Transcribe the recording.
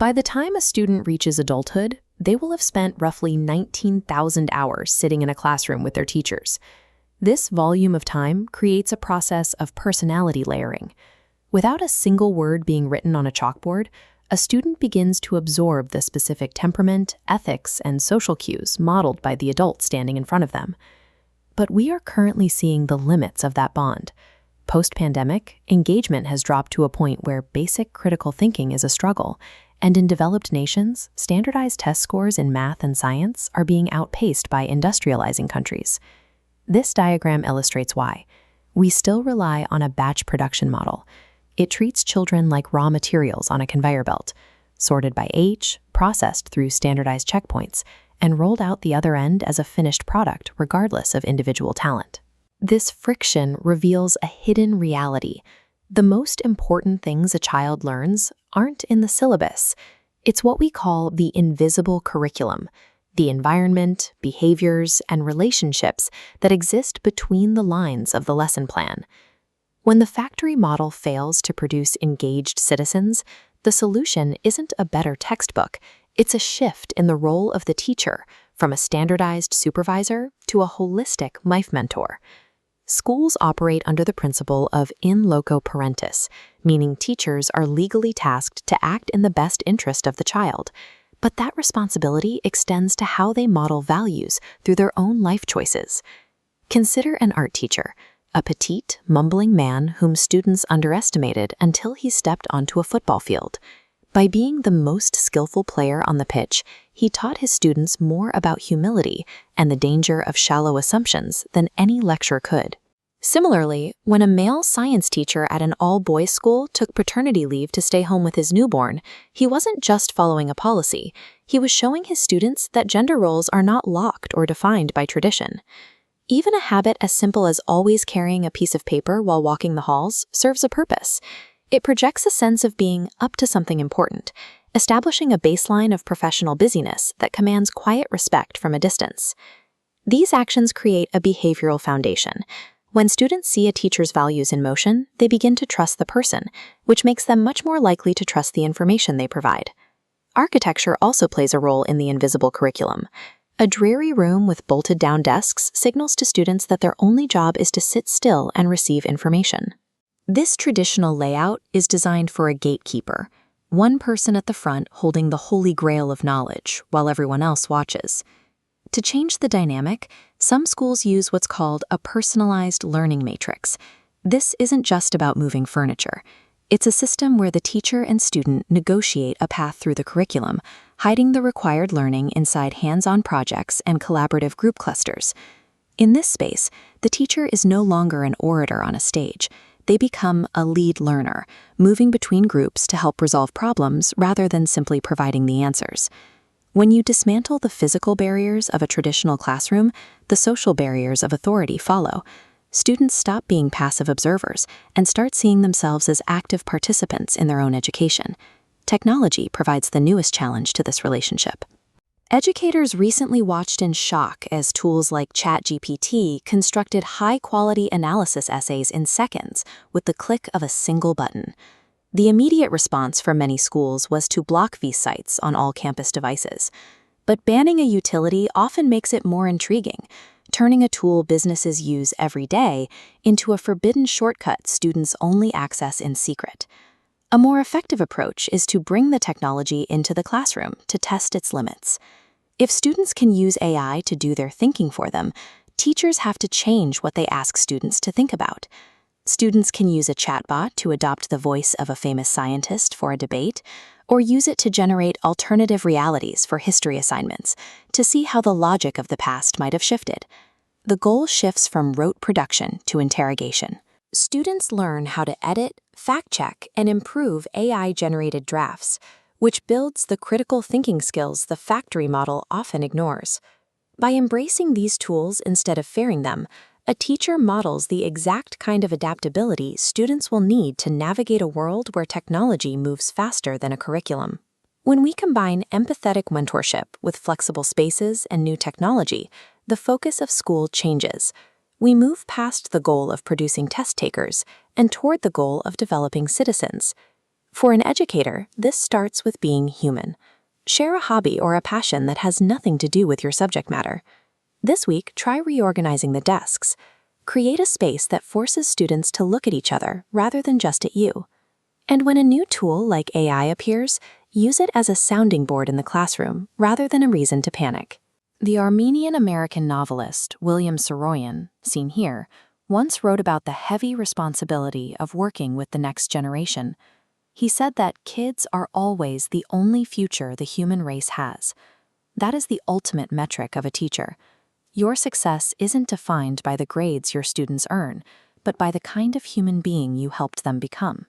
By the time a student reaches adulthood, they will have spent roughly 19,000 hours sitting in a classroom with their teachers. This volume of time creates a process of personality layering. Without a single word being written on a chalkboard, a student begins to absorb the specific temperament, ethics, and social cues modeled by the adult standing in front of them. But we are currently seeing the limits of that bond. Post-pandemic, engagement has dropped to a point where basic critical thinking is a struggle, and in developed nations, standardized test scores in math and science are being outpaced by industrializing countries. This diagram illustrates why. We still rely on a batch production model. It treats children like raw materials on a conveyor belt, sorted by age, processed through standardized checkpoints, and rolled out the other end as a finished product regardless of individual talent. This friction reveals a hidden reality. The most important things a child learns aren't in the syllabus. It's what we call the invisible curriculum, the environment, behaviors, and relationships that exist between the lines of the lesson plan. When the factory model fails to produce engaged citizens, the solution isn't a better textbook. It's a shift in the role of the teacher from a standardized supervisor to a holistic life mentor. Schools operate under the principle of in loco parentis, meaning teachers are legally tasked to act in the best interest of the child. But that responsibility extends to how they model values through their own life choices. Consider an art teacher, a petite, mumbling man whom students underestimated until he stepped onto a football field. By being the most skillful player on the pitch, he taught his students more about humility and the danger of shallow assumptions than any lecture could. Similarly, when a male science teacher at an all-boys school took paternity leave to stay home with his newborn, he wasn't just following a policy. He was showing his students that gender roles are not locked or defined by tradition. Even a habit as simple as always carrying a piece of paper while walking the halls serves a purpose. It projects a sense of being up to something important, establishing a baseline of professional busyness that commands quiet respect from a distance. These actions create a behavioral foundation. When students see a teacher's values in motion, they begin to trust the person, which makes them much more likely to trust the information they provide. Architecture also plays a role in the invisible curriculum. A dreary room with bolted-down desks signals to students that their only job is to sit still and receive information. This traditional layout is designed for a gatekeeper, one person at the front holding the holy grail of knowledge while everyone else watches. To change the dynamic, some schools use what's called a personalized learning matrix. This isn't just about moving furniture. It's a system where the teacher and student negotiate a path through the curriculum, hiding the required learning inside hands-on projects and collaborative group clusters. In this space, the teacher is no longer an orator on a stage. They become a lead learner, moving between groups to help resolve problems rather than simply providing the answers. When you dismantle the physical barriers of a traditional classroom, the social barriers of authority follow. Students stop being passive observers and start seeing themselves as active participants in their own education. Technology provides the newest challenge to this relationship. Educators recently watched in shock as tools like ChatGPT constructed high-quality analysis essays in seconds with the click of a single button. The immediate response from many schools was to block these sites on all campus devices. But banning a utility often makes it more intriguing, turning a tool businesses use every day into a forbidden shortcut students only access in secret. A more effective approach is to bring the technology into the classroom to test its limits. If students can use AI to do their thinking for them, teachers have to change what they ask students to think about. Students can use a chatbot to adopt the voice of a famous scientist for a debate, or use it to generate alternative realities for history assignments to see how the logic of the past might have shifted. The goal shifts from rote production to interrogation. Students learn how to edit, fact-check, and improve AI-generated drafts, which builds the critical thinking skills the factory model often ignores. By embracing these tools instead of fearing them, a teacher models the exact kind of adaptability students will need to navigate a world where technology moves faster than a curriculum. When we combine empathetic mentorship with flexible spaces and new technology, the focus of school changes. We move past the goal of producing test takers and toward the goal of developing citizens. For an educator, this starts with being human. Share a hobby or a passion that has nothing to do with your subject matter. This week, try reorganizing the desks. Create a space that forces students to look at each other rather than just at you. And when a new tool like AI appears, use it as a sounding board in the classroom rather than a reason to panic. The Armenian-American novelist William Saroyan, seen here, once wrote about the heavy responsibility of working with the next generation. He said that kids are always the only future the human race has. That is the ultimate metric of a teacher. Your success isn't defined by the grades your students earn, but by the kind of human being you helped them become.